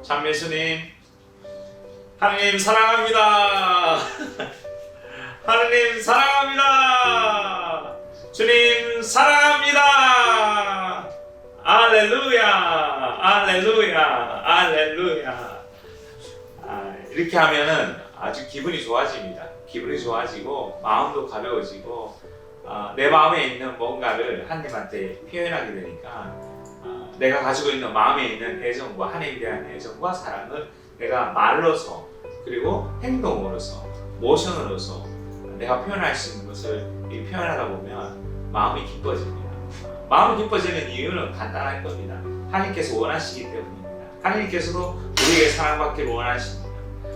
참예수님, 하느님 사랑합니다. 하느님 사랑합니다. 주님 사랑합니다. 알렐루야, 알렐루야, 알렐루야. 이렇게 하면은 아주 기분이 좋아집니다. 기분이 좋아지고 마음도 가벼워지고 내 마음에 있는 뭔가를 하나님한테 표현하게 되니까 내가 가지고 있는 마음에 있는 애정과 하나님에 대한 애정과 사랑을 내가 말로서 그리고 행동으로서 모션으로서 내가 표현할 수 있는 것을 표현하다 보면 마음이 기뻐집니다. 마음이 기뻐지는 이유는 간단할 겁니다. 하나님께서 원하시기 때문입니다. 하나님께서도 우리에게 사랑받기를 원하십니다.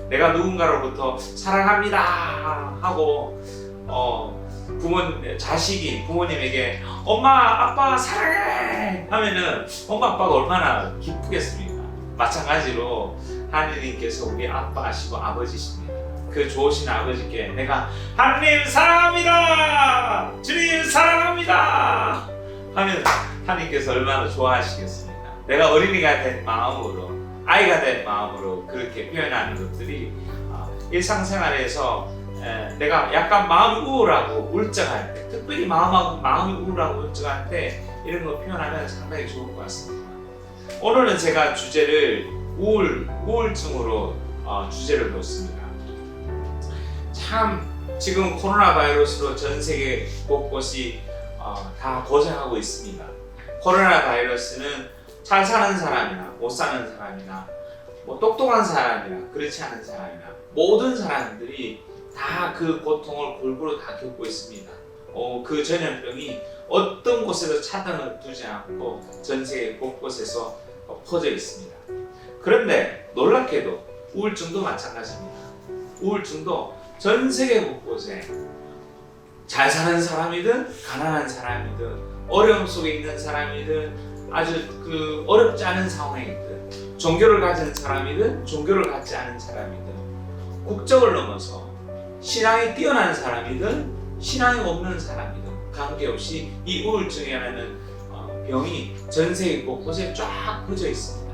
내가 누군가로부터 사랑합니다 하고 자식이 부모님에게 엄마 아빠 사랑해 하면은 엄마 아빠가 얼마나 기쁘겠습니까? 마찬가지로 하느님께서 우리 아빠시고 아버지십니다. 그 좋으신 아버지께 내가 하느님 사랑합니다, 주님 사랑합니다 하면 하느님께서 얼마나 좋아하시겠습니까? 내가 어린이가 된 마음으로, 아이가 된 마음으로 그렇게 표현하는 것들이 일상생활에서 내가 약간 마음이 우울하고 울적할 때, 특별히 마음이 우울하고 울적할 때 이런 거 표현하면 상당히 좋을 것 같습니다. 오늘은 제가 주제를 우울증으로 주제를 놓습니다. 참 지금 코로나 바이러스로 전 세계 곳곳이 다 고생하고 있습니다. 코로나 바이러스는 잘 사는 사람이나 못 사는 사람이나 뭐 똑똑한 사람이나 그렇지 않은 사람이나 모든 사람들이 다 그 고통을 골고루 다 겪고 있습니다. 그 전염병이 어떤 곳에도 차등을 두지 않고 전 세계 곳곳에서 퍼져 있습니다. 그런데 놀랍게도 우울증도 마찬가지입니다. 우울증도 전 세계 곳곳에 잘 사는 사람이든 가난한 사람이든 어려움 속에 있는 사람이든 아주 어렵지 않은 상황에 있든 종교를 가진 사람이든 종교를 갖지 않은 사람이든 국적을 넘어서 신앙이 뛰어난 사람이든 신앙이 없는 사람이든 관계없이 이 우울증이라는 병이 전 세계 곳곳에 쫙 퍼져 있습니다.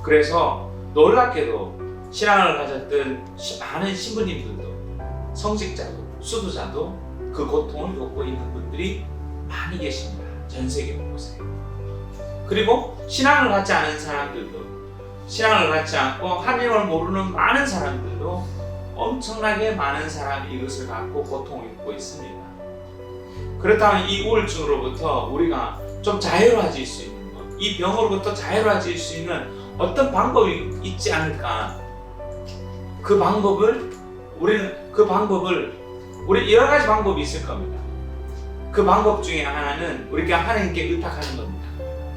그래서 놀랍게도 신앙을 가졌던 많은 신부님들도 성직자도 수도자도 그 고통을 겪고 있는 분들이 많이 계십니다. 전 세계 곳곳에. 그리고 신앙을 갖지 않은 사람들도, 신앙을 갖지 않고 하나님을 모르는 많은 사람들도 엄청나게 많은 사람이 이것을 갖고 고통을 겪고 있습니다. 그렇다면 이 우울증으로부터 우리가 좀 자유로워질 수 있는 것, 이 병으로부터 자유로워질 수 있는 어떤 방법이 있지 않을까? 우리 여러 가지 방법이 있을 겁니다. 그 방법 중에 하나는 우리가 하나님께 의탁하는 겁니다.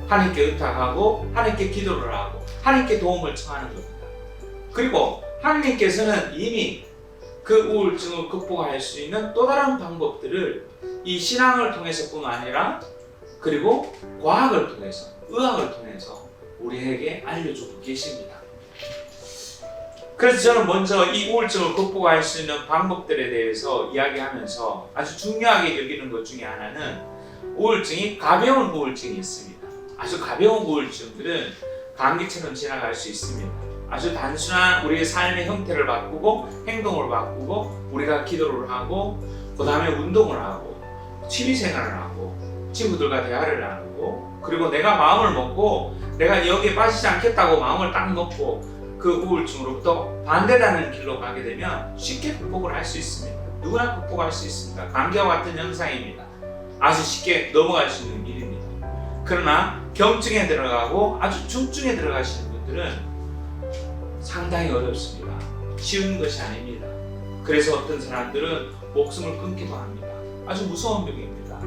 하나님께 의탁하고 하나님께 기도를 하고 하나님께 도움을 청하는 겁니다. 그리고 하나님께서는 이미 그 우울증을 극복할 수 있는 또 다른 방법들을 이 신앙을 통해서뿐 아니라 그리고 과학을 통해서, 의학을 통해서 우리에게 알려주고 계십니다. 그래서 저는 먼저 이 우울증을 극복할 수 있는 방법들에 대해서 이야기하면서 아주 중요하게 여기는 것 중에 하나는 우울증이 가벼운 우울증이 있습니다. 아주 가벼운 우울증들은 감기처럼 지나갈 수 있습니다. 아주 단순한 우리의 삶의 형태를 바꾸고 행동을 바꾸고 우리가 기도를 하고 그 다음에 운동을 하고 취미생활을 하고 친구들과 대화를 나누고 그리고 내가 마음을 먹고 내가 여기에 빠지지 않겠다고 마음을 딱 먹고 그 우울증으로부터 반대라는 길로 가게 되면 쉽게 극복을 할 수 있습니다. 누구나 극복할 수 있습니다. 감기와 같은 현상입니다. 아주 쉽게 넘어갈 수 있는 일입니다. 그러나 경증에 들어가고 아주 중증에 들어가시는 분들은 상당히 어렵습니다. 쉬운 것이 아닙니다. 그래서 어떤 사람들은 목숨을 끊기도 합니다. 아주 무서운 병입니다.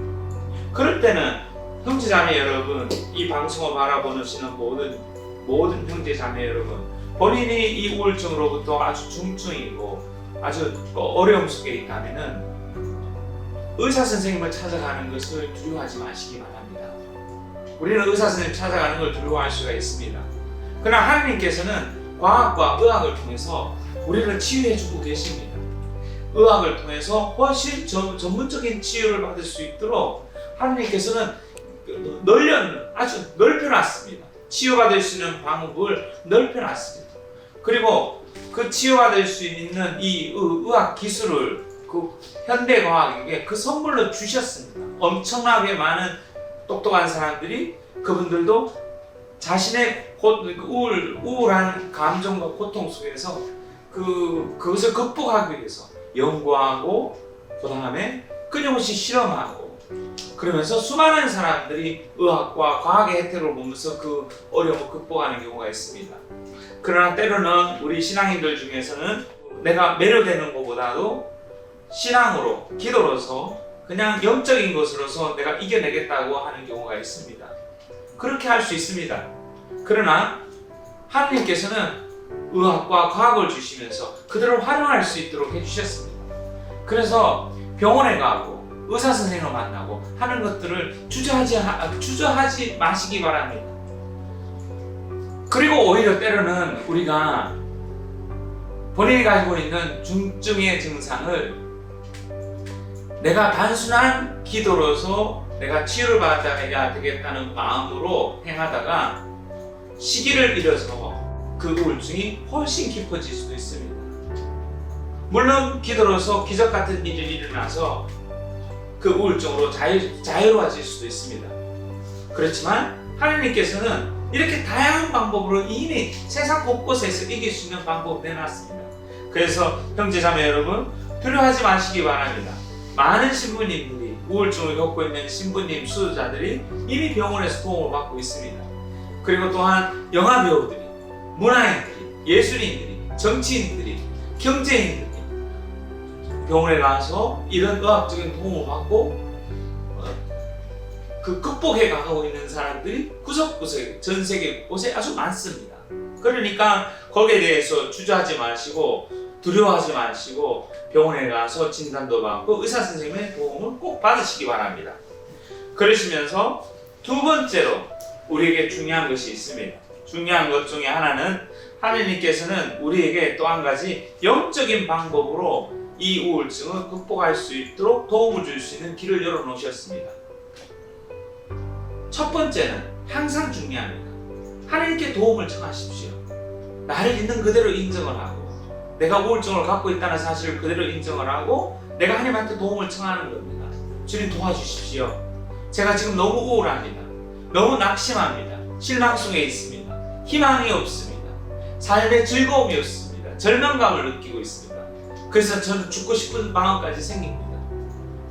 그럴 때는 형제자매 여러분, 이 방송을 바라보시는 모든 형제자매 여러분, 본인이 이 우울증으로부터 아주 중증이고 아주 어려움 속에 있다면은 의사 선생님을 찾아가는 것을 두려워하지 마시기 바랍니다. 우리는 의사 선생님 찾아가는 걸 두려워할 수가 있습니다. 그러나 하나님께서는 과학과 의학을 통해서 우리를 치유해주고 계십니다. 의학을 통해서 훨씬 전문적인 치유를 받을 수 있도록 하나님께서는 아주 넓혀놨습니다. 치유받을 수 있는 방법을 넓혀놨습니다. 그리고 그 치유받을 수 있는 이 의학 기술을 그 현대과학에게 그 선물로 주셨습니다. 엄청나게 많은 똑똑한 사람들이 그분들도 자신의 우울한 감정과 고통 속에서 그것을 극복하기 위해서 연구하고 그 다음에 끊임없이 실험하고 그러면서 수많은 사람들이 의학과 과학의 혜택을 보면서 그 어려움을 극복하는 경우가 있습니다. 그러나 때로는 우리 신앙인들 중에서는 내가 매료되는 것보다도 신앙으로, 기도로서 그냥 영적인 것으로서 내가 이겨내겠다고 하는 경우가 있습니다. 그렇게 할 수 있습니다. 그러나 하나님께서는 의학과 과학을 주시면서 그들을 활용할 수 있도록 해주셨습니다. 그래서 병원에 가고 의사 선생님을 만나고 하는 것들을 주저하지 마시기 바랍니다. 그리고 오히려 때로는 우리가 본인이 가지고 있는 중증의 증상을 내가 단순한 기도로서 내가 치유를 받아야 되겠다는 마음으로 행하다가 시기를 잃어서 그 우울증이 훨씬 깊어질 수도 있습니다. 물론 기도로서 기적 같은 일이 일어나서 그 우울증으로 자유로워질 수도 있습니다. 그렇지만 하나님께서는 이렇게 다양한 방법으로 이미 세상 곳곳에서 이길 수 있는 방법을 내놨습니다. 그래서 형제자매 여러분, 두려워하지 마시기 바랍니다. 많은 신부님들이 우울증을 겪고 있는 신부님 수도자들이 이미 병원에서 도움을 받고 있습니다. 그리고 또한 영화 배우들이, 문화인들이, 예술인들이, 정치인들이, 경제인들이 병원에 가서 이런 의학적인 도움을 받고 그 극복해 가고 있는 사람들이 구석구석에 전 세계 곳에 아주 많습니다. 그러니까 거기에 대해서 주저하지 마시고 두려워하지 마시고 병원에 가서 진단도 받고 의사 선생님의 도움을 꼭 받으시기 바랍니다. 그러시면서 두 번째로 우리에게 중요한 것이 있습니다. 중요한 것 중에 하나는 하나님께서는 우리에게 또 한 가지 영적인 방법으로 이 우울증을 극복할 수 있도록 도움을 줄 수 있는 길을 열어놓으셨습니다. 첫 번째는 항상 중요합니다. 하나님께 도움을 청하십시오. 나를 있는 그대로 인정을 하고 내가 우울증을 갖고 있다는 사실을 그대로 인정을 하고 내가 하나님한테 도움을 청하는 겁니다. 주님 도와주십시오. 제가 지금 너무 우울합니다. 너무 낙심합니다. 실망 속에 있습니다. 희망이 없습니다. 삶에 즐거움이 없습니다. 절망감을 느끼고 있습니다. 그래서 저는 죽고 싶은 마음까지 생깁니다.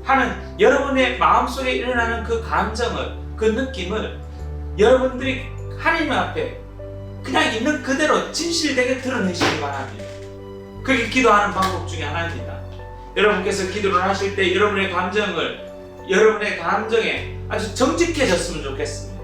하는 여러분의 마음속에 일어나는 그 감정을, 그 느낌을 여러분들이 하나님 앞에 그냥 있는 그대로 진실되게 드러내시기 바랍니다. 그게 기도하는 방법 중에 하나입니다. 여러분께서 기도를 하실 때 여러분의 감정에 아주 정직해졌으면 좋겠습니다.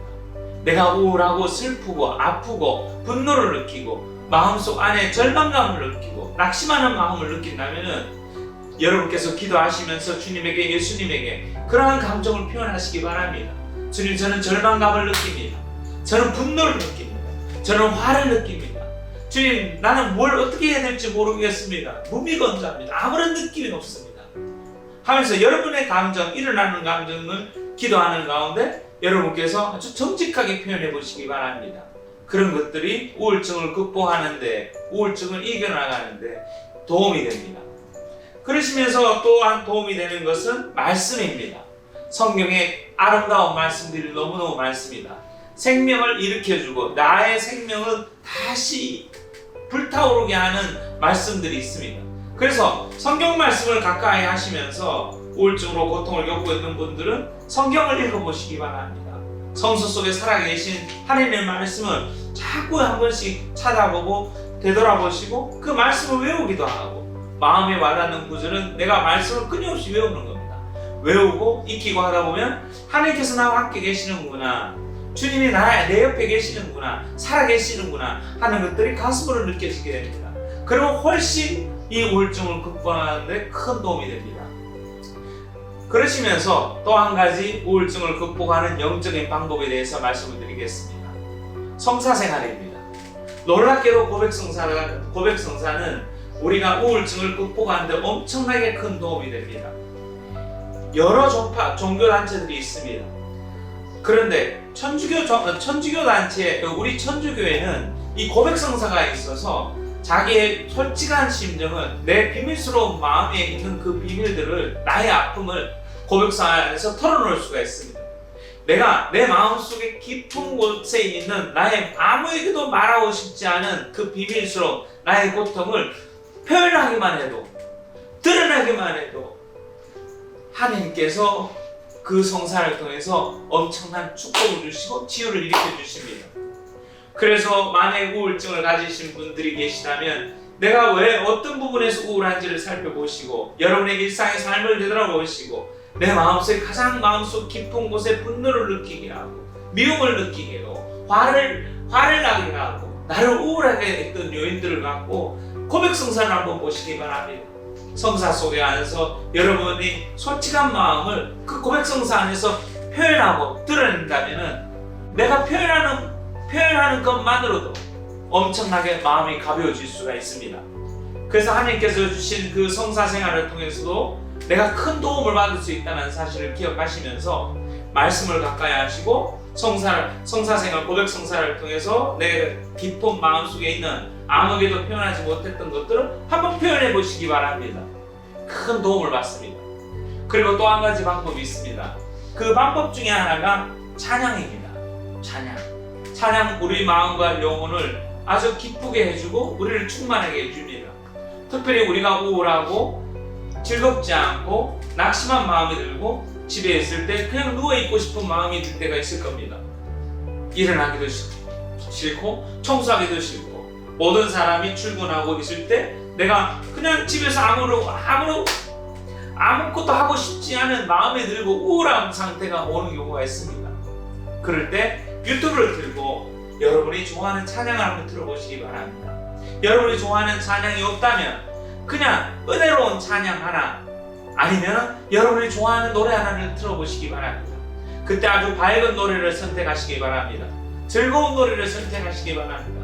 내가 우울하고 슬프고 아프고 분노를 느끼고 마음속 안에 절망감을 느끼고 낙심하는 마음을 느낀다면 여러분께서 기도하시면서 주님에게, 예수님에게 그러한 감정을 표현하시기 바랍니다. 주님, 저는 절망감을 느낍니다. 저는 분노를 느낍니다. 저는 화를 느낍니다. 주님, 나는 뭘 어떻게 해야 될지 모르겠습니다. 무미건조합니다. 아무런 느낌이 없습니다. 하면서 여러분의 감정, 일어나는 감정을 기도하는 가운데 여러분께서 아주 정직하게 표현해 보시기 바랍니다. 그런 것들이 우울증을 극복하는데, 우울증을 이겨나가는데 도움이 됩니다. 그러시면서 또한 도움이 되는 것은 말씀입니다. 성경의 아름다운 말씀들이 너무너무 많습니다. 생명을 일으켜주고 나의 생명을 다시 불타오르게 하는 말씀들이 있습니다. 그래서 성경 말씀을 가까이 하시면서 우울증으로 고통을 겪고 있는 분들은 성경을 읽어보시기 바랍니다. 성서 속에 살아계신 하나님의 말씀을 자꾸 한 번씩 찾아보고 되돌아보시고 그 말씀을 외우기도 하고, 마음에 와닿는 구절은 내가 말씀을 끊임없이 외우는 겁니다. 외우고 익히고 하다 보면 하나님께서 나와 함께 계시는구나, 주님이 내 옆에 계시는구나, 살아계시는구나 하는 것들이 가슴으로 느껴지게 됩니다. 그러면 훨씬 이 우울증을 극복하는 데 큰 도움이 됩니다. 그러시면서 또 한 가지 우울증을 극복하는 영적인 방법에 대해서 말씀을 드리겠습니다. 성사생활입니다. 놀랍게도 고백성사는 우리가 우울증을 극복하는 데 엄청나게 큰 도움이 됩니다. 여러 종교단체들이 있습니다. 그런데 천주교 단체, 우리 천주교에는 이 고백성사가 있어서 자기의 솔직한 심정은 내 비밀스러운 마음에 있는 그 비밀들을, 나의 아픔을 고백성사 안에서 털어놓을 수가 있습니다. 내가 내 마음속에 깊은 곳에 있는 나의 아무에게도 말하고 싶지 않은 그 비밀스러운 나의 고통을 표현하기만 해도, 드러나기만 해도 하나님께서 그 성사를 통해서 엄청난 축복을 주시고 치유를 일으켜 주십니다. 그래서 만약 우울증을 가지신 분들이 계시다면 내가 왜 어떤 부분에서 우울한지를 살펴보시고 여러분의 일상의 삶을 되돌아보시고 내 마음속에 가장 마음속 깊은 곳에 분노를 느끼게 하고 미움을 느끼게 하고 화를 나게 하고 나를 우울하게 했던 요인들을 갖고 고백성사를 한번 보시기 바랍니다. 성사 속에 안에서 여러분이 솔직한 마음을 그 고백성사 안에서 표현하고 드러낸다면은 내가 표현하는 것만으로도 엄청나게 마음이 가벼워질 수가 있습니다. 그래서 하나님께서 주신 그 성사 생활을 통해서도 내가 큰 도움을 받을 수 있다는 사실을 기억하시면서 말씀을 가까이 하시고 성사 생활, 고백 성사를 통해서 내 깊은 마음속에 있는 아무에게도 표현하지 못했던 것들을 한번 표현해 보시기 바랍니다. 큰 도움을 받습니다. 그리고 또 한 가지 방법이 있습니다. 그 방법 중에 하나가 찬양입니다. 찬양 우리 마음과 영혼을 아주 기쁘게 해주고 우리를 충만하게 해줍니다. 특별히 우리가 우울하고 즐겁지 않고 낙심한 마음이 들고 집에 있을 때 그냥 누워있고 싶은 마음이 들 때가 있을 겁니다. 일어나기도 싫고 청소하기도 싫고 모든 사람이 출근하고 있을 때 내가 그냥 집에서 아무것도 하고 싶지 않은 마음이 들고 우울한 상태가 오는 경우가 있습니다. 그럴 때 유튜브를 들고 여러분이 좋아하는 찬양을 한번 들어보시기 바랍니다. 여러분이 좋아하는 찬양이 없다면 그냥 은혜로운 찬양 하나 아니면 여러분이 좋아하는 노래 하나를 들어보시기 바랍니다. 그때 아주 밝은 노래를 선택하시기 바랍니다. 즐거운 노래를 선택하시기 바랍니다.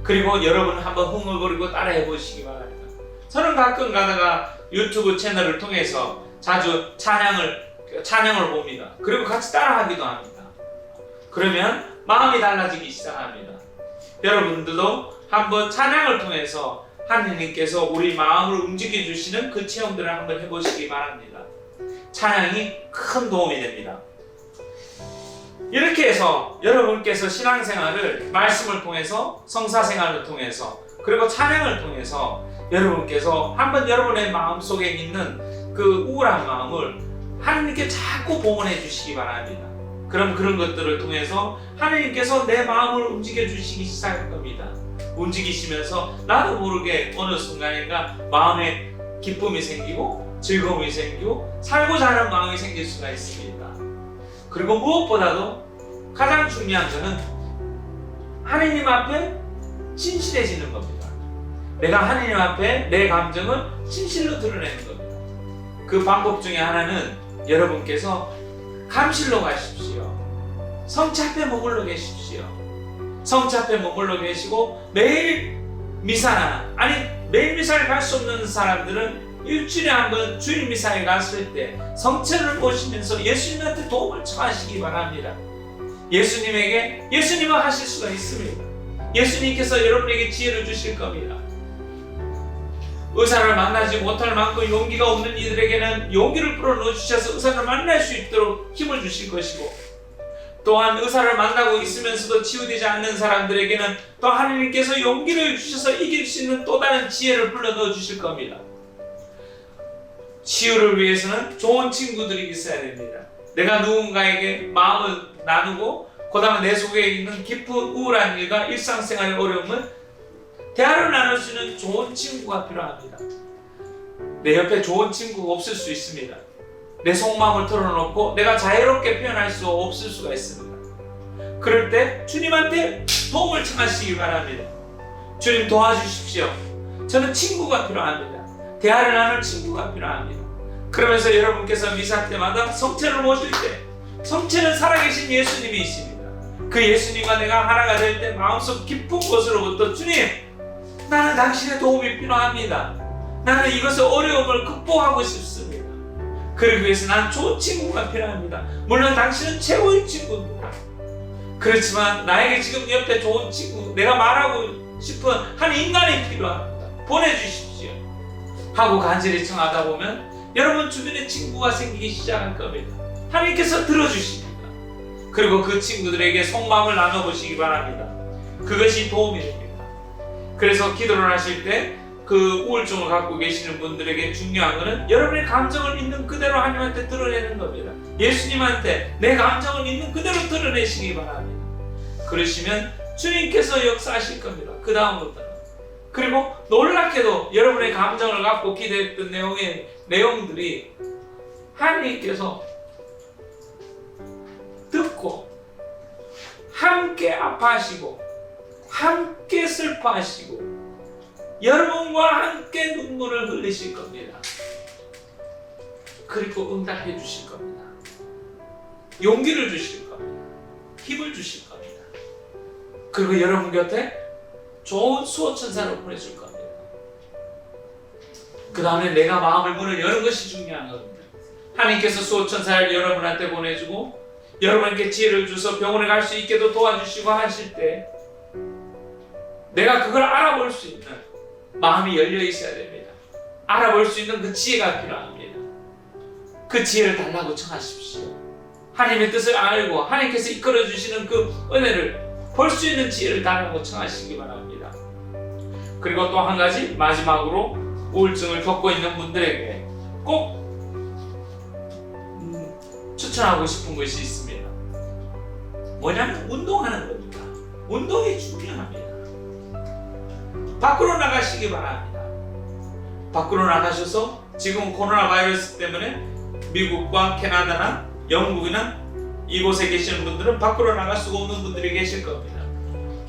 그리고 여러분 한번 흥얼거리고 따라해 보시기 바랍니다. 저는 가끔 가다가 유튜브 채널을 통해서 자주 찬양을 봅니다. 그리고 같이 따라하기도 합니다. 그러면 마음이 달라지기 시작합니다. 여러분들도 한번 찬양을 통해서 하나님께서 우리 마음을 움직여 주시는 그 체험들을 한번 해보시기 바랍니다. 찬양이 큰 도움이 됩니다. 이렇게 해서 여러분께서 신앙생활을 말씀을 통해서 성사생활을 통해서 그리고 찬양을 통해서 여러분께서 한번 여러분의 마음속에 있는 그 우울한 마음을 하나님께 자꾸 봉헌해 주시기 바랍니다. 그럼 그런 것들을 통해서 하나님께서 내 마음을 움직여 주시기 시작할 겁니다. 움직이시면서 나도 모르게 어느 순간인가 마음에 기쁨이 생기고 즐거움이 생기고 살고자 하는 마음이 생길 수가 있습니다. 그리고 무엇보다도 가장 중요한 것은 하나님 앞에 진실해지는 겁니다. 내가 하나님 앞에 내 감정을 진실로 드러내는 겁니다. 그 방법 중에 하나는 여러분께서 감실로 가십시오. 성체 앞에 머물러 계십시오. 성체 앞에 머물러 계시고 매일 미사나 매일 미사를 갈 수 없는 사람들은 일주일에 한 번 주일 미사에 갔을 때 성체를 보시면서 예수님한테 도움을 청하시기 바랍니다. 예수님은 하실 수가 있습니다. 예수님께서 여러분에게 지혜를 주실 겁니다. 의사를 만나지 못할 만큼 용기가 없는 이들에게는 용기를 불어넣어 주셔서 의사를 만날 수 있도록 힘을 주실 것이고, 또한 의사를 만나고 있으면서도 치유되지 않는 사람들에게는 또 하나님께서 용기를 주셔서 이길 수 있는 또 다른 지혜를 불러넣어 주실 겁니다. 치유를 위해서는 좋은 친구들이 있어야 됩니다. 내가 누군가에게 마음을 나누고 그 다음에 내 속에 있는 깊은 우울한 일과 일상생활의 어려움을 대화를 나눌 수 있는 좋은 친구가 필요합니다. 내 옆에 좋은 친구가 없을 수 있습니다. 내 속마음을 털어놓고 내가 자유롭게 표현할 수 없을 수가 있습니다. 그럴 때 주님한테 도움을 청하시기 바랍니다. 주님 도와주십시오. 저는 친구가 필요합니다. 대화를 나눌 친구가 필요합니다. 그러면서 여러분께서 미사 때마다 성체를 모실 때 성체는 살아계신 예수님이십니다. 그 예수님과 내가 하나가 될 때 마음속 깊은 곳으로부터 주님, 나는 당신의 도움이 필요합니다. 나는 이것의 어려움을 극복하고 싶습니다. 그러기 위해서 난 좋은 친구가 필요합니다. 물론 당신은 최고의 친구입니다. 그렇지만 나에게 지금 옆에 좋은 친구, 내가 말하고 싶은 한 인간이 필요합니다. 보내주십시오 하고 간절히 청하다 보면 여러분 주변에 친구가 생기기 시작할 겁니다. 하나님께서 들어주십니다. 그리고 그 친구들에게 속마음을 나눠보시기 바랍니다. 그것이 도움이 됩니다. 그래서 기도를 하실 때 그 우울증을 갖고 계시는 분들에게 중요한 것은 여러분의 감정을 있는 그대로 하나님한테 드러내는 겁니다. 예수님한테 내 감정을 있는 그대로 드러내시기 바랍니다. 그러시면 주님께서 역사하실 겁니다. 그 다음부터는. 그리고 놀랍게도 여러분의 감정을 갖고 기도했던 내용들이 하나님께서 듣고 함께 아파하시고 함께 슬퍼하시고 여러분과 함께 눈물을 흘리실 겁니다. 그리고 응답해 주실 겁니다. 용기를 주실 겁니다. 힘을 주실 겁니다. 그리고 여러분 곁에 좋은 수호천사를 보내줄 겁니다. 그 다음에 내가 마음의 문을 여는 것이 중요한 겁니다. 하나님께서 수호천사를 여러분한테 보내주고 여러분에게 지혜를 주셔서 병원에 갈 수 있게도 도와주시고 하실 때 내가 그걸 알아볼 수 있는 마음이 열려 있어야 됩니다. 알아볼 수 있는 그 지혜가 필요합니다. 그 지혜를 달라고 청하십시오. 하나님의 뜻을 알고 하나님께서 이끌어 주시는 그 은혜를 볼 수 있는 지혜를 달라고 청하시기 바랍니다. 그리고 또 한 가지 마지막으로 우울증을 겪고 있는 분들에게 꼭 추천하고 싶은 것이 있습니다. 뭐냐면 운동하는 겁니다. 운동이 중요합니다. 밖으로 나가시기 바랍니다. 밖으로 나가셔서 지금 코로나 바이러스 때문에 미국과 캐나다나 영국이나 이곳에 계시는 분들은 밖으로 나갈 수가 없는 분들이 계실 겁니다.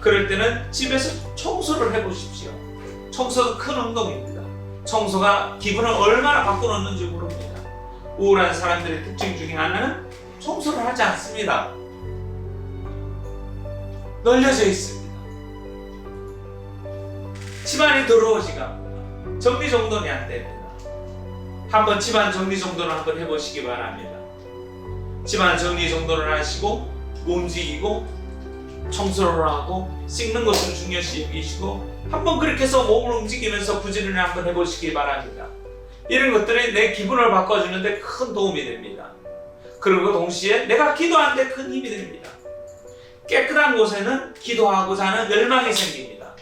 그럴 때는 집에서 청소를 해보십시오. 청소도 큰 운동입니다. 청소가 기분을 얼마나 바꿔놓는지 모릅니다. 우울한 사람들의 특징 중에 하나는 청소를 하지 않습니다. 널려져 있습니다. 집안이 더러워지가 합니다. 정리정돈이 안 됩니다. 한번 집안 정리정돈을 한번 해보시기 바랍니다. 집안 정리정돈을 하시고 움직이고 청소를 하고 씻는 것을 중요시 여기시고 한번 그렇게 해서 몸을 움직이면서 부지런히 한번 해보시기 바랍니다. 이런 것들이 내 기분을 바꿔주는데 큰 도움이 됩니다. 그리고 동시에 내가 기도하는데 큰 힘이 됩니다. 깨끗한 곳에는 기도하고자 하는 열망이 생깁니다.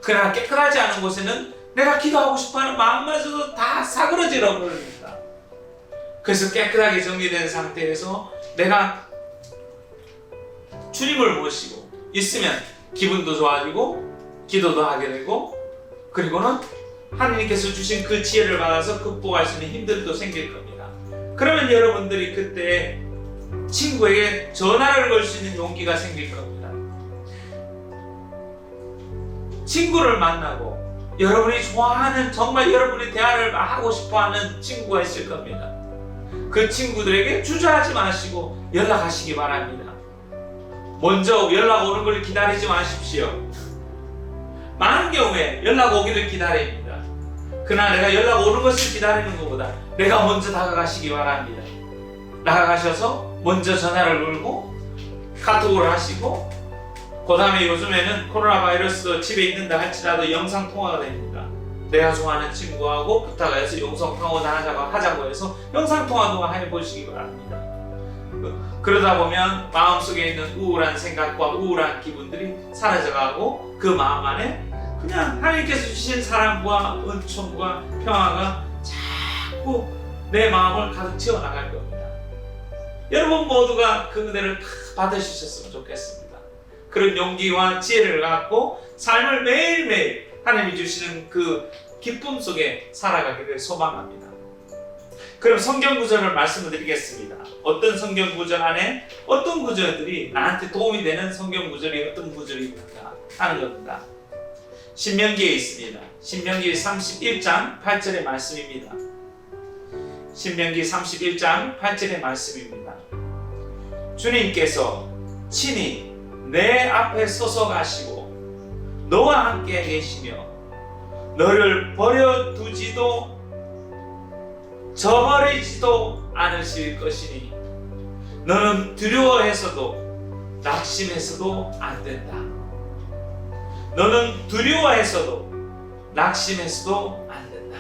그러나 깨끗하지 않은 곳에는 내가 기도하고 싶어하는 마음마저도 다 사그러지러 버립니다. 그래서 깨끗하게 정리된 상태에서 내가 주님을 모시고 있으면 기분도 좋아지고 기도도 하게 되고 그리고는 하나님께서 주신 그 지혜를 받아서 극복할 수 있는 힘들도 생길 겁니다. 그러면 여러분들이 그때 친구에게 전화를 걸 수 있는 용기가 생길 겁니다. 친구를 만나고 여러분이 좋아하는 정말 여러분이 대화를 하고 싶어하는 친구가 있을 겁니다. 그 친구들에게 주저하지 마시고 연락하시기 바랍니다. 먼저 연락 오는 걸 기다리지 마십시오. 많은 경우에 연락 오기를 기다립니다. 그러나 내가 연락 오는 것을 기다리는 것보다 내가 먼저 다가가시기 바랍니다. 나가셔서 먼저 전화를 걸고 카톡을 하시고 그 다음에 요즘에는 코로나 바이러스 집에 있는다 할지라도 영상통화가 됩니다. 내가 좋아하는 친구하고 부탁해서 영상통화 하자고 해서 영상통화도 해보시기 바랍니다. 그러다 보면 마음속에 있는 우울한 생각과 우울한 기분들이 사라져가고 그 마음 안에 그냥 하나님께서 주신 사랑과 은총과 평화가 자꾸 내 마음을 가득 채워나갈 겁니다. 여러분 모두가 그 은혜를 다 받으셨으면 좋겠습니다. 그런 용기와 지혜를 갖고 삶을 매일매일 하나님이 주시는 그 기쁨 속에 살아가기를 소망합니다. 그럼 성경 구절을 말씀을 드리겠습니다. 어떤 성경 구절 안에 어떤 구절들이 나한테 도움이 되는 성경 구절이 어떤 구절이 있는가 하는 겁니다. 신명기에 있습니다. 신명기 31장 8절의 말씀입니다. 신명기 31장 8절의 말씀입니다. 주님께서 친히 내 앞에 서서 가시고 너와 함께 계시며 너를 버려두지도 저버리지도 않으실 것이니 너는 두려워해서도 낙심해서도 안 된다. 너는 두려워해서도 낙심해서도 안 된다.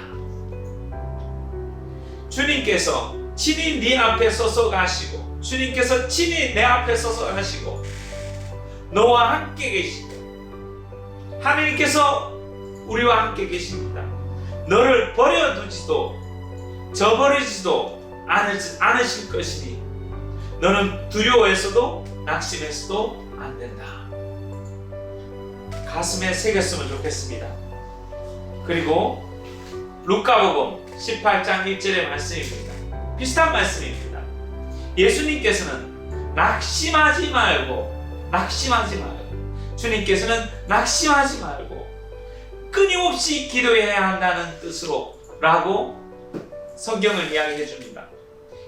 주님께서 친히 네 앞에 서서 가시고, 주님께서 친히 내 앞에 서서 가시고, 너와 함께 계시고, 하나님께서 우리와 함께 계십니다. 너를 버려두지도 저버리지도 않으실 것이니 너는 두려워해서도 낙심해서도 안 된다. 가슴에 새겼으면 좋겠습니다. 그리고 루카복음 18장 1절의 말씀입니다. 비슷한 말씀입니다. 예수님께서는 낙심하지 말고 주님께서는 낙심하지 말고 끊임없이 기도해야 한다는 뜻으로 라고 성경을 이야기해 줍니다.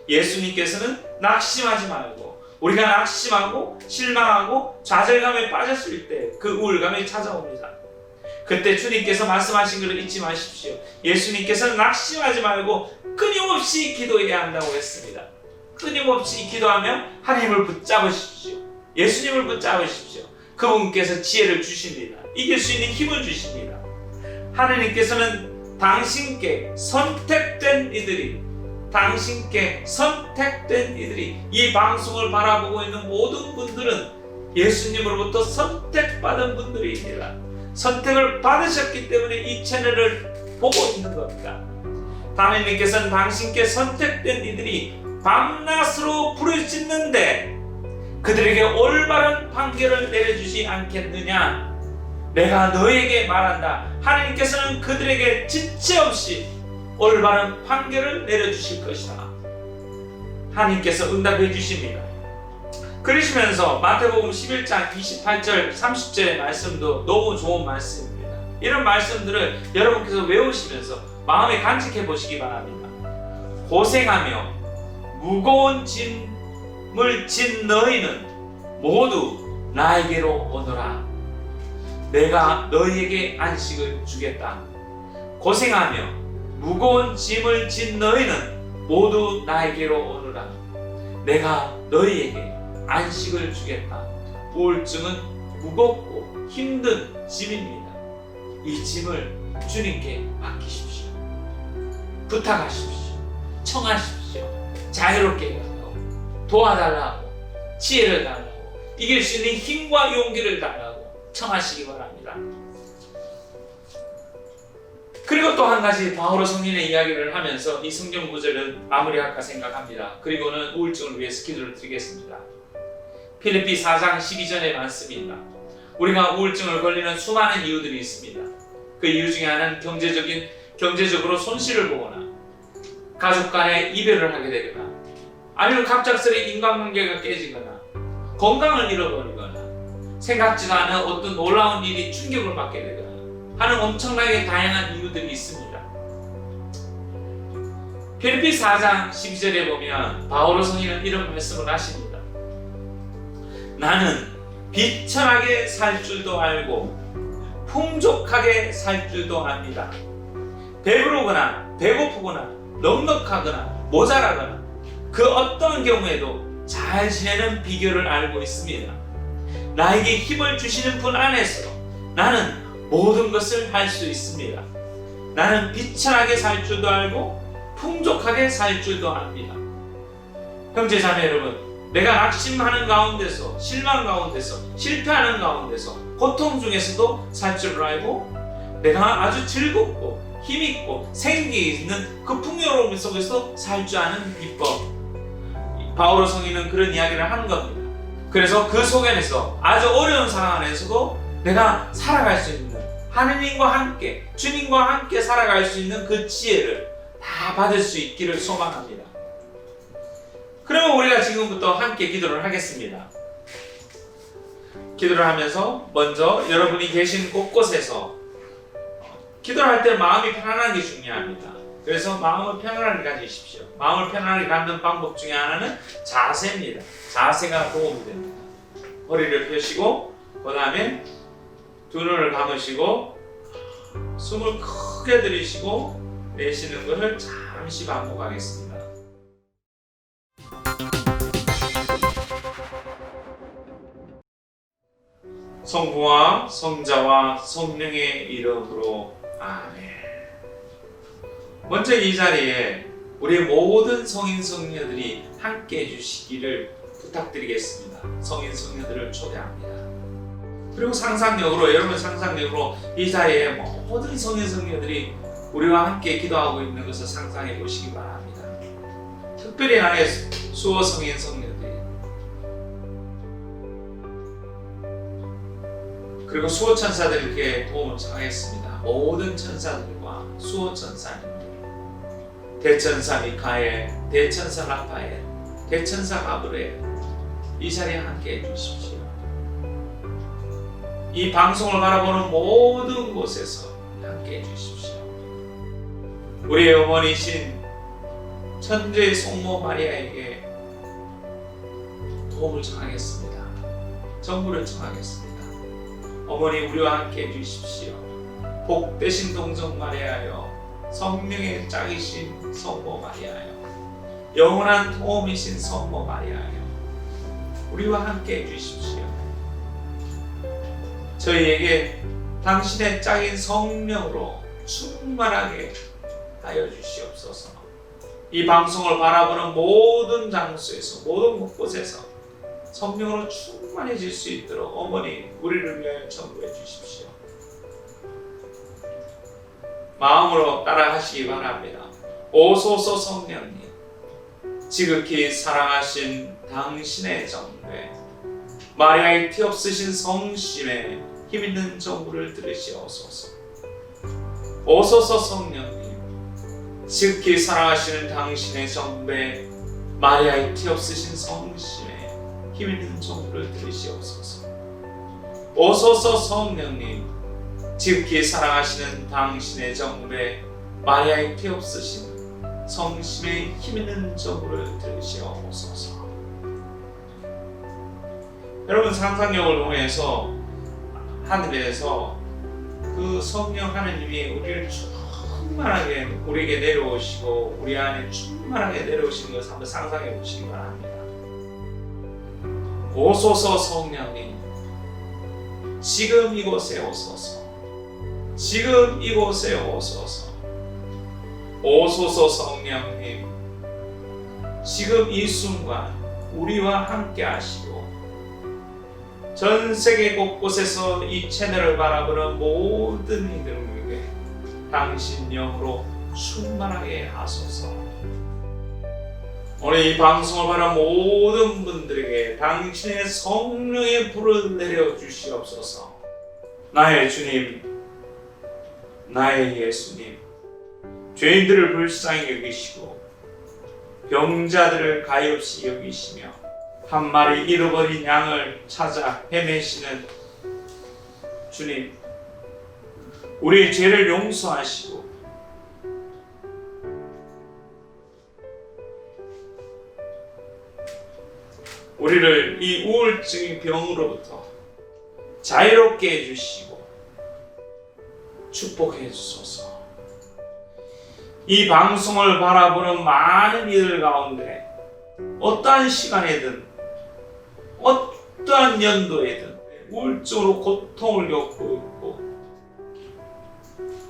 예수님께서는 낙심하지 말고, 우리가 낙심하고 실망하고 좌절감에 빠졌을 때 그 우울감이 찾아옵니다. 그때 주님께서 말씀하신 것을 잊지 마십시오. 예수님께서는 낙심하지 말고 끊임없이 기도해야 한다고 했습니다. 끊임없이 기도하며 하나님을 붙잡으십시오. 예수님을 붙잡으십시오. 그분께서 지혜를 주십니다. 이길 수 있는 힘을 주십니다. 하나님께서는 당신께 선택된 이들이, 이 방송을 바라보고 있는 모든 분들은 예수님으로부터 선택받은 분들입니다. 선택을 받으셨기 때문에 이 채널을 보고 있는 겁니다. 하나님께서는 당신께 선택된 이들이 밤낮으로 부르짖는데 그들에게 올바른 판결을 내려주지 않겠느냐? 내가 너에게 말한다. 하나님께서는 그들에게 지체 없이 올바른 판결을 내려주실 것이다. 하나님께서 응답해 주십니다. 그러시면서 마태복음 11장 28절 30절의 말씀도 너무 좋은 말씀입니다. 이런 말씀들을 여러분께서 외우시면서 마음에 간직해 보시기 바랍니다. 고생하며 무거운 짐을 진 너희는 모두 나에게로 오너라. 내가 너희에게 안식을 주겠다. 고생하며 무거운 짐을 진 너희는 모두 나에게로 오너라. 내가 너희에게 안식을 주겠다. 우울증은 무겁고 힘든 짐입니다. 이 짐을 주님께 맡기십시오. 부탁하십시오. 청하십시오. 자유롭게 해달라고, 도와달라고, 지혜를 달라고, 이길 수 있는 힘과 용기를 달라고 청하시기 바랍니다. 그리고 또 한 가지 바오로 성령의 이야기를 하면서 이 성경 구절을 마무리할까 생각합니다. 그리고는 우울증을 위해서 기도를 드리겠습니다. 필립피 4장 12절의 말씀입니다. 우리가 우울증을 걸리는 수많은 이유들이 있습니다. 그 이유 중에 하나는 경제적으로 손실을 보거나 가족 간의 이별을 하게 되거나 아니면 갑작스레 인간관계가 깨지거나 건강을 잃어버리거나 생각지도 않은 어떤 놀라운 일이 충격을 받게 되거나 하는 엄청나게 다양한 이유들이 있습니다. 필립피 4장 12절에 보면 바오로 성인은 이런 말씀을 하십니다. 나는 비천하게 살 줄도 알고 풍족하게 살 줄도 압니다. 배부르거나 배고프거나 넉넉하거나 모자라거나 그 어떤 경우에도 잘 지내는 비결을 알고 있습니다. 나에게 힘을 주시는 분 안에서 나는 모든 것을 할 수 있습니다. 나는 비천하게 살 줄도 알고 풍족하게 살 줄도 압니다. 형제 자매 여러분, 내가 낙심하는 가운데서, 실망 가운데서, 실패하는 가운데서, 고통 중에서도 살 줄을 알고 내가 아주 즐겁고 힘있고 생기 있는 그 풍요로움 속에서 살 줄 아는 비법, 바오로 성인은 그런 이야기를 하는 겁니다. 그래서 그 속에서 아주 어려운 상황 안에서도 내가 살아갈 수 있는, 하느님과 함께, 주님과 함께 살아갈 수 있는 그 지혜를 다 받을 수 있기를 소망합니다. 그러면 우리가 지금부터 함께 기도를 하겠습니다. 기도를 하면서 먼저 여러분이 계신 곳곳에서 기도를 할 때 마음이 편안한 게 중요합니다. 그래서 마음을 편안하게 가지십시오. 마음을 편안하게 갖는 방법 중에 하나는 자세입니다. 자세가 도움이 됩니다. 허리를 펴시고 그 다음에 두 눈을 감으시고 숨을 크게 들이쉬고 내쉬는 것을 잠시 반복하겠습니다. 성부와 성자와 성령의 이름으로 아멘. 먼저 이 자리에 우리 모든 성인 성녀들이 함께 해주시기를 부탁드리겠습니다. 성인 성녀들을 초대합니다. 그리고 상상력으로, 여러분 상상력으로 이 자리에 모든 성인 성녀들이 우리와 함께 기도하고 있는 것을 상상해 보시기 바랍니다. 특별히 나의 수호 성인 성녀들이, 그리고 수호 천사들께 도움을 청하겠습니다. 모든 천사들과 수호 천사님들, 대천사 미카엘, 대천사 라파엘, 대천사 가브리엘, 이 자리에 함께 해주십시오. 이 방송을 바라보는 모든 곳에서 함께 해주십시오. 우리의 어머니신 천주의 성모 마리아에게 도움을 청하겠습니다. 정부를 청하겠습니다. 어머니, 우리와 함께 해주십시오. 복되신 동정 마리아여, 성령의 짝이신 성모 마리아여, 영원한 도움이신 성모 마리아여, 우리와 함께 해주십시오. 저희에게 당신의 짝인 성령으로 충만하게 하여 주시옵소서. 이 방송을 바라보는 모든 장소에서, 모든 곳에서 성령으로 충만해질 수 있도록 어머니, 우리를 위하여 전부해 주십시오. 마음으로 따라하시기 바랍니다. 오소서 성령님, 지극히 사랑하신 당신의 정배, 마리아의 티 없으신 성심에 힘있는 정부를 들으시옵소서. 오소서 성령님, 지극히 사랑하시는 당신의 정배, 마리아의 티 없으신 성심에 힘있는 정부를 들으시옵소서. 오소서 성령님, 지극히 사랑하시는 당신의 정배, 마리아의 피 없으신 성심의 힘있는 정부를 들으시옵소서. 여러분, 상상력을 통해서 하늘에서 그 성령 하느님이 우리를 충만하게 우리에게 내려오시고 우리 안에 충만하게 내려오시는 것을 한번 상상해 보시기 바랍니다. 오소서 성령님, 지금 이곳에 오소서. 지금 이곳에 오소서. 오소서 성령님, 지금 이 순간 우리와 함께 하시고 전 세계 곳곳에서 이 채널을 바라보는 모든 이들에게 당신 영으로 충만하게 하소서. 오늘 이 방송을 바라보는 모든 분들에게 당신의 성령의 불을 내려 주시옵소서. 나의 주님, 나의 예수님, 죄인들을 불쌍히 여기시고 병자들을 가엾이 여기시며 한 마리 잃어버린 양을 찾아 헤매시는 주님, 우리의 죄를 용서하시고 우리를 이 우울증의 병으로부터 자유롭게 해주시고 축복해 주소서. 이 방송을 바라보는 많은 이들 가운데 어떠한 시간에든 어떠한 연도에든 우울증으로 고통을 겪고 있고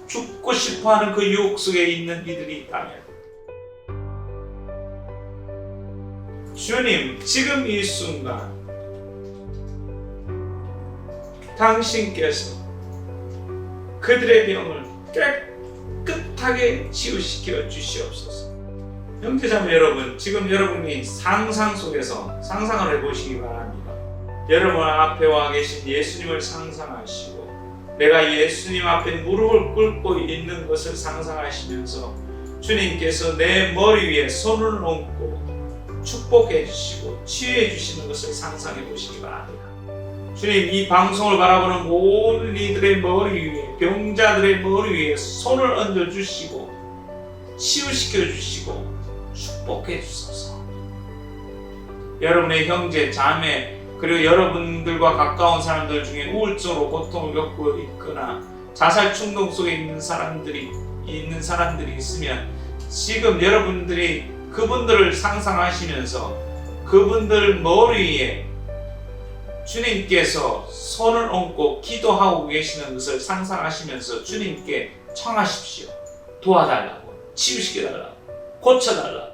죽고 싶어하는 그 유혹 속에 있는 이들이 있다면 주님, 지금 이 순간 당신께서 그들의 병을 깨끗하게 치유시켜 주시옵소서. 형제자매 여러분, 지금 여러분이 상상 속에서 상상을 해보시기 바랍니다. 여러분 앞에 와 계신 예수님을 상상하시고 내가 예수님 앞에 무릎을 꿇고 있는 것을 상상하시면서 주님께서 내 머리 위에 손을 얹고 축복해 주시고 치유해 주시는 것을 상상해 보시기 바랍니다. 주님, 이 방송을 바라보는 모든 이들의 머리 위에, 병자들의 머리 위에 손을 얹어 주시고 치유시켜 주시고 축복해 주소서. 여러분의 형제, 자매, 그리고 여러분들과 가까운 사람들 중에 우울증으로 고통을 겪고 있거나 자살 충동 속에 있는 사람들이 있으면 지금 여러분들이 그분들을 상상하시면서 그분들 머리 위에 주님께서 손을 얹고 기도하고 계시는 것을 상상하시면서 주님께 청하십시오. 도와달라고, 치유시켜달라고, 고쳐달라고.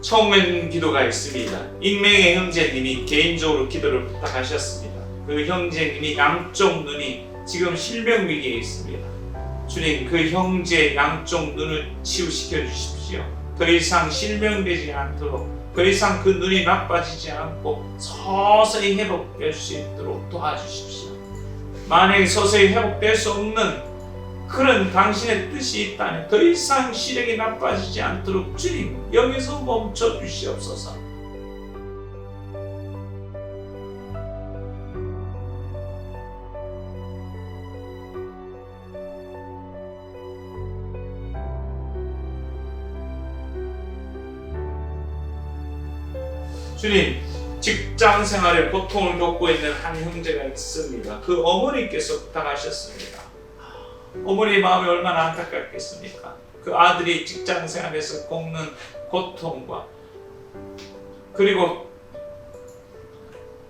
청문 기도가 있습니다. 익명의 형제님이 개인적으로 기도를 부탁하셨습니다. 그 형제님이 양쪽 눈이 지금 실명 위기에 있습니다. 주님, 그 형제 양쪽 눈을 치유시켜 주십시오. 더 이상 실명되지 않도록, 더 이상 그 눈이 나빠지지 않고 서서히 회복될 수 있도록 도와주십시오. 만약에 서서히 회복될 수 없는 그런 당신의 뜻이 있다면 더 이상 시력이 나빠지지 않도록 주님 여기서 멈춰 주시옵소서. 주님, 직장 생활에 고통을 겪고 있는 한 형제가 있습니다. 그 어머니께서 부탁하셨습니다. 어머니의 마음이 얼마나 안타깝겠습니까? 그 아들이 직장 생활에서 겪는 고통과 그리고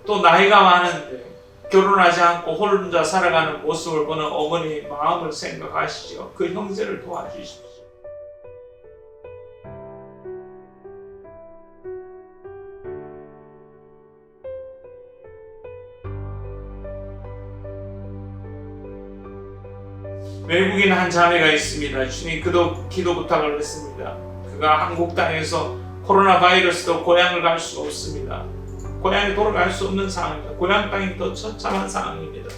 또 나이가 많은데 결혼하지 않고 혼자 살아가는 모습을 보는 어머니의 마음을 생각하시죠. 그 형제를 도와주십시오. 외국인 한 자매가 있습니다. 주님, 그도 기도 부탁을 했습니다. 그가 한국 땅에서 코로나 바이러스도 고향을 갈 수가 없습니다. 고향에 돌아갈 수 없는 상황입니다. 고향 땅이 더 처참한 상황입니다.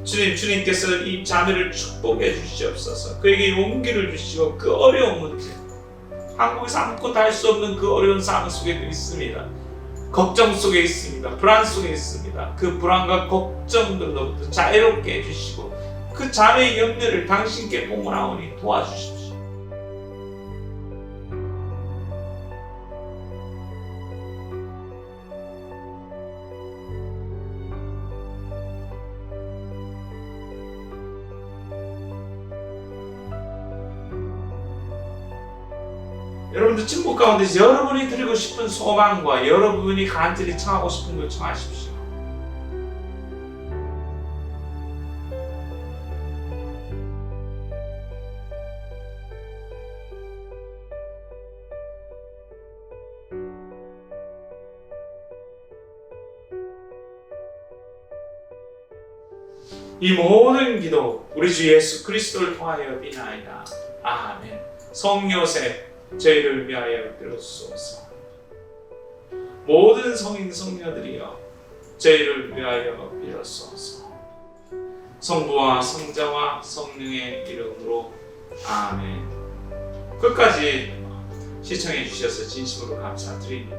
주님, 주님께서 이 자매를 축복해 주시옵소서. 그에게 용기를 주시고 그 어려운 문제, 한국에서 아무것도 할 수 없는 그 어려운 상황 속에도 있습니다. 걱정 속에 있습니다. 불안 속에 있습니다. 그 불안과 걱정들로부터 자유롭게 해주시고 그 자매의 염려를 당신께 봉헌하오니 도와주십시오. 여러분들 침묵 가운데서 여러분이 드리고 싶은 소망과 여러분이 간절히 청하고 싶은 걸 청하십시오. 이 모든 기도 우리 주 예수 그리스도를 통하여 비나이다. 아멘. 성요셉 저희를 위하여 빌어주소서. 모든 성인 성녀들이여 저희를 위하여 빌어주소서. 성부와 성자와 성령의 이름으로 아멘. 끝까지 시청해 주셔서 진심으로 감사드립니다.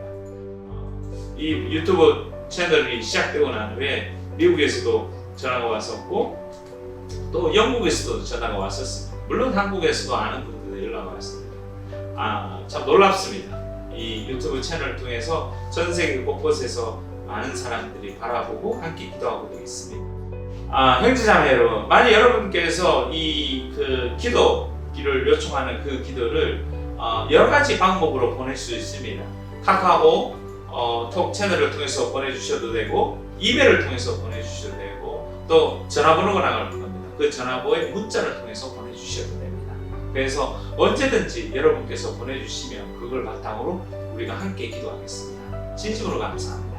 이 유튜브 채널이 시작되고 난 후에 미국에서도 전화가 왔었고 또 영국에서도 전화가 왔었습니다. 물론 한국에서도 아는 분들 연락이 왔습니다. 참 놀랍습니다. 이 유튜브 채널을 통해서 전 세계 곳곳에서 많은 사람들이 바라보고 함께 기도하고 있습니다. 형제자매 여러분, 만약 여러분께서 이 기도를 요청하는 그 기도를 여러 가지 방법으로 보낼 수 있습니다. 카카오 톡 채널을 통해서 보내주셔도 되고 이메일을 통해서 보내주셔도 되고 또 전화번호가 나갈 겁니다. 그 전화번호에 문자를 통해서 보내주셔도 됩니다. 그래서 언제든지 여러분께서 보내주시면 그걸 바탕으로 우리가 함께 기도하겠습니다. 진심으로 감사합니다.